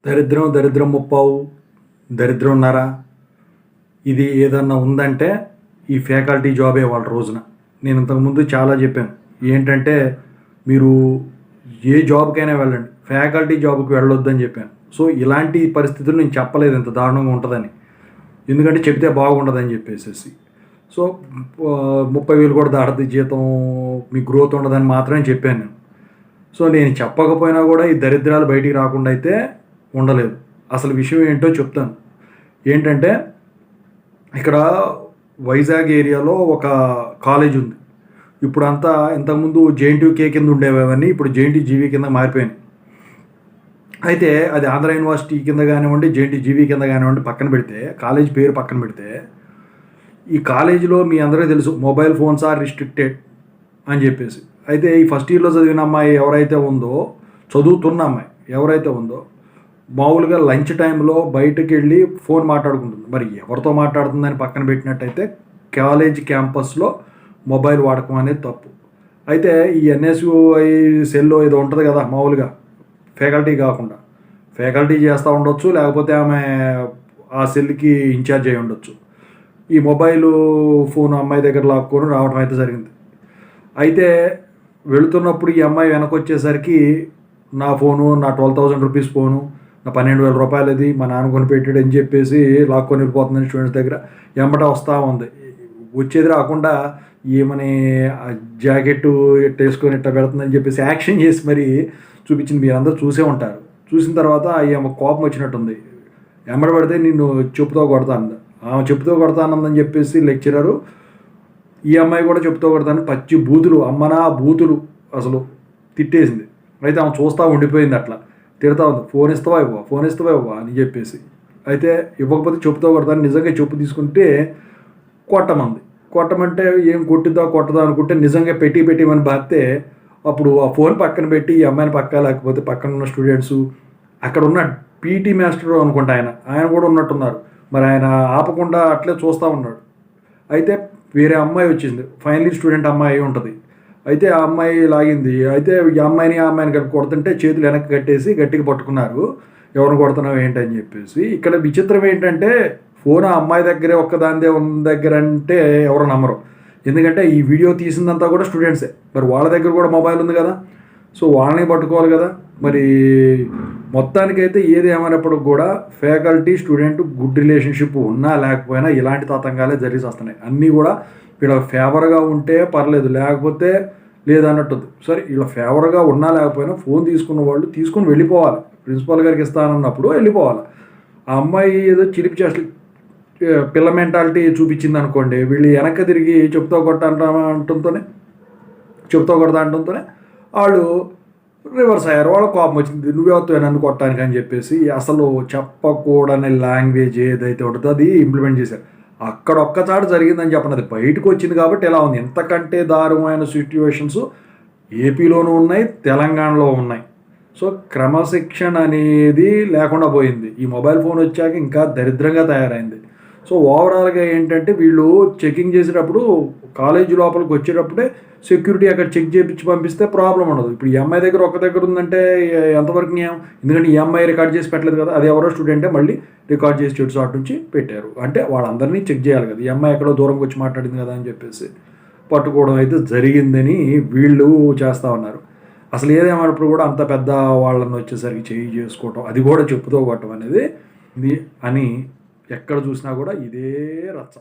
దరిద్రం దరిద్రం ముప్పావు దరిద్రంన్నర ఇది ఏదన్నా ఉందంటే ఈ ఫ్యాకల్టీ జాబే వాళ్ళ రోజున. నేను ఇంతకుముందు చాలా చెప్పాను ఏంటంటే మీరు ఏ జాబ్కైనా వెళ్ళండి, ఫ్యాకల్టీ జాబ్కి వెళ్ళొద్దని చెప్పాను. సో ఇలాంటి పరిస్థితులు నేను చెప్పలేదు ఇంత దారుణంగా ఉంటుందని, ఎందుకంటే చెప్తే బాగుండదని చెప్పేసి. సో 30,000 కూడా దాటది జీతం, మీ గ్రోత్ ఉండదని మాత్రమే చెప్పాను నేను. సో నేను చెప్పకపోయినా కూడా ఈ దరిద్రాలు బయటికి రాకుండా అయితే ఉండలేదు. అసలు విషయం ఏంటో చెప్తాను. ఏంటంటే ఇక్కడ వైజాగ్ ఏరియాలో ఒక కాలేజ్ ఉంది. ఇప్పుడంతా ఇంతకుముందు JNTUK కింద ఉండేవి అవన్నీ, ఇప్పుడు JNTGV కింద మారిపోయినాయి. అయితే అది ఆంధ్ర యూనివర్సిటీ కింద కానివ్వండి, JNTGV కింద కానివ్వండి, పక్కన పెడితే కాలేజ్ పేరు పక్కన పెడితే, ఈ కాలేజీలో మీ అందరికీ తెలుసు మొబైల్ ఫోన్స్ ఆర్ రిస్ట్రిక్టెడ్ అని చెప్పేసి. అయితే ఈ ఫస్ట్ ఇయర్లో చదివిన అమ్మాయి ఎవరైతే ఉందో, చదువుతున్న అమ్మాయి ఎవరైతే ఉందో, మామూలుగా లంచ్ టైంలో బయటకు వెళ్ళి ఫోన్ మాట్లాడుకుంటుంది. మరి ఎవరితో మాట్లాడుతుందని పక్కన పెట్టినట్టయితే కాలేజ్ క్యాంపస్లో మొబైల్ వాడకం అనేది తప్పు. అయితే ఈ NSUI సెల్లో ఏదో ఉంటుంది కదా, మామూలుగా ఫ్యాకల్టీ కాకుండా ఫ్యాకల్టీ చేస్తూ ఉండొచ్చు, లేకపోతే ఆమె ఆ సెల్కి ఇన్ఛార్జ్ అయి ఉండొచ్చు. ఈ మొబైలు ఫోన్ అమ్మాయి దగ్గర లాక్కొని రావడం అయితే జరిగింది. అయితే వెళుతున్నప్పుడు ఈ అమ్మాయి వెనక్కి వచ్చేసరికి నా ఫోను, నా 12,000 రూపీస్ ఫోను, నా 12,000 రూపాయలు అది మా నాన్న కొనిపెట్టాడు అని చెప్పేసి లాక్కొని వెళ్ళిపోతుందని స్టూడెంట్స్ దగ్గర వెంబట వస్తూ ఉంది. వచ్చేది రాకుండా ఏమని జాకెట్ వేసుకొని ఇట్లా పెడుతుందని చెప్పేసి యాక్షన్ చేసి మరి చూపించింది. మీరందరూ చూసే ఉంటారు. చూసిన తర్వాత ఆమె కోపం వచ్చినట్టుంది. వెంబడి పడితే నిన్ను చెప్పుతో కొడతాను, ఆమె చెప్పుతో కొడతానందని చెప్పేసి లెక్చరరు, ఈ అమ్మాయి కూడా చెప్పుతో కొడతాను, పచ్చి బూతులు, అమ్మనా బూతులు అసలు తిట్టేసింది. అయితే ఆమె చూస్తూ ఉండిపోయింది, అట్లా తిడతా ఉంది. ఫోన్ ఇస్తావా ఇవ్వ అని చెప్పేసి. అయితే ఇవ్వకపోతే చెప్పుతో కొడతాను, నిజంగా చెప్పు తీసుకుంటే కొట్టమంటే ఏం కొట్టదా అనుకుంటే నిజంగా పెట్టి అని బాస్తే, అప్పుడు ఆ ఫోన్ పక్కన పెట్టి ఈ అమ్మాయిని లేకపోతే పక్కన ఉన్న స్టూడెంట్స్, అక్కడ ఉన్న PT మాస్టర్ అనుకుంటా ఆయన కూడా ఉన్నట్టున్నారు. మరి ఆయన ఆపకుండా అట్లే చూస్తూ ఉన్నాడు. అయితే వేరే అమ్మాయి వచ్చింది, ఫైనల్ ఇయర్ స్టూడెంట్ అమ్మాయి అయి ఉంటుంది. అయితే ఆ అమ్మాయి లాగింది. అయితే ఈ అమ్మాయిని కలిపి కొడుతుంటే చేతులు వెనక్కి కట్టేసి గట్టిగా పట్టుకున్నారు. ఎవరిని కొడుతున్నావు ఏంటని చెప్పేసి. ఇక్కడ విచిత్రం ఏంటంటే ఫోన్ ఆ అమ్మాయి దగ్గరే ఒక్కదానిదే ఉన్న దగ్గర అంటే ఎవరు నమ్మరు, ఎందుకంటే ఈ వీడియో తీసిందంతా కూడా స్టూడెంట్సే. మరి వాళ్ళ దగ్గర కూడా మొబైల్ ఉంది కదా, సో వాళ్ళని పట్టుకోవాలి కదా. మరి మొత్తానికైతే ఏది ఏమైనప్పటికి కూడా ఫ్యాకల్టీ స్టూడెంట్ గుడ్ రిలేషన్షిప్ ఉన్నా లేకపోయినా ఇలాంటి తతంగాలే జరిగి వస్తున్నాయి. అన్నీ కూడా వీళ్ళ ఫేవర్గా ఉంటే పర్లేదు, లేకపోతే లేదన్నట్టు. సరే వీళ్ళ ఫేవర్గా ఉన్నా లేకపోయినా ఫోన్ తీసుకున్న వాళ్ళు తీసుకుని వెళ్ళిపోవాలి. ప్రిన్సిపాల్ గారికి ఇస్తానన్నప్పుడు వెళ్ళిపోవాలి. ఆ అమ్మాయి ఏదో చిలిపి చేసి పిల్ల మెంటాలిటీ చూపించింది అనుకోండి, వీళ్ళు వెనక్కి తిరిగి చెప్తా కొడతా అంటంతోనే వాళ్ళు రివర్స్ అయ్యారు. వాళ్ళ కోపం వచ్చింది, నువ్వే వస్తావు నన్ను కొట్టడానికి అని చెప్పేసి. అసలు చెప్పకూడని లాంగ్వేజ్ ఏదైతే ఉంటుందో అది ఇంప్లిమెంట్ చేశారు. అక్కడ ఒక్కసారి జరిగిందని చెప్పండి, అది బయటకు వచ్చింది కాబట్టి ఎలా ఉంది. ఎంతకంటే దారుణమైన సిచ్యువేషన్స్ ఏపీలోనూ ఉన్నాయి, తెలంగాణలో ఉన్నాయి. సో క్రమశిక్షణ అనేది లేకుండా పోయింది. ఈ మొబైల్ ఫోన్ వచ్చాక ఇంకా దరిద్రంగా తయారైంది. సో ఓవరాల్గా ఏంటంటే వీళ్ళు చెకింగ్ చేసేటప్పుడు కాలేజీ లోపలికి వచ్చేటప్పుడే సెక్యూరిటీ అక్కడ చెక్ చేయించి పంపిస్తే ప్రాబ్లం ఉండదు. ఇప్పుడు ఈ అమ్మాయి దగ్గర ఒక దగ్గర ఉందంటే ఎంతవరకు న్యాయం, ఎందుకంటే ఈ అమ్మాయి రికార్డ్ చేసి పెట్టలేదు కదా, అది ఎవరో స్టూడెంటే మళ్ళీ రికార్డ్ చేసి చెడు చాటు నుంచి పెట్టారు అంటే వాళ్ళందరినీ చెక్ చేయాలి కదా. ఈ అమ్మాయి ఎక్కడో దూరంగా వచ్చి మాట్లాడింది కదా అని చెప్పేసి పట్టుకోవడం అయితే జరిగిందని వీళ్ళు చేస్తూ ఉన్నారు. అసలు ఏదేమన్నప్పుడు కూడా అంత పెద్ద వాళ్ళని వచ్చేసరికి చేయి చేసుకోవటం, అది కూడా చెప్పుతో కొట్టడం అనేది అని ఎక్కడ చూసినా కూడా ఇదే రచ్చ.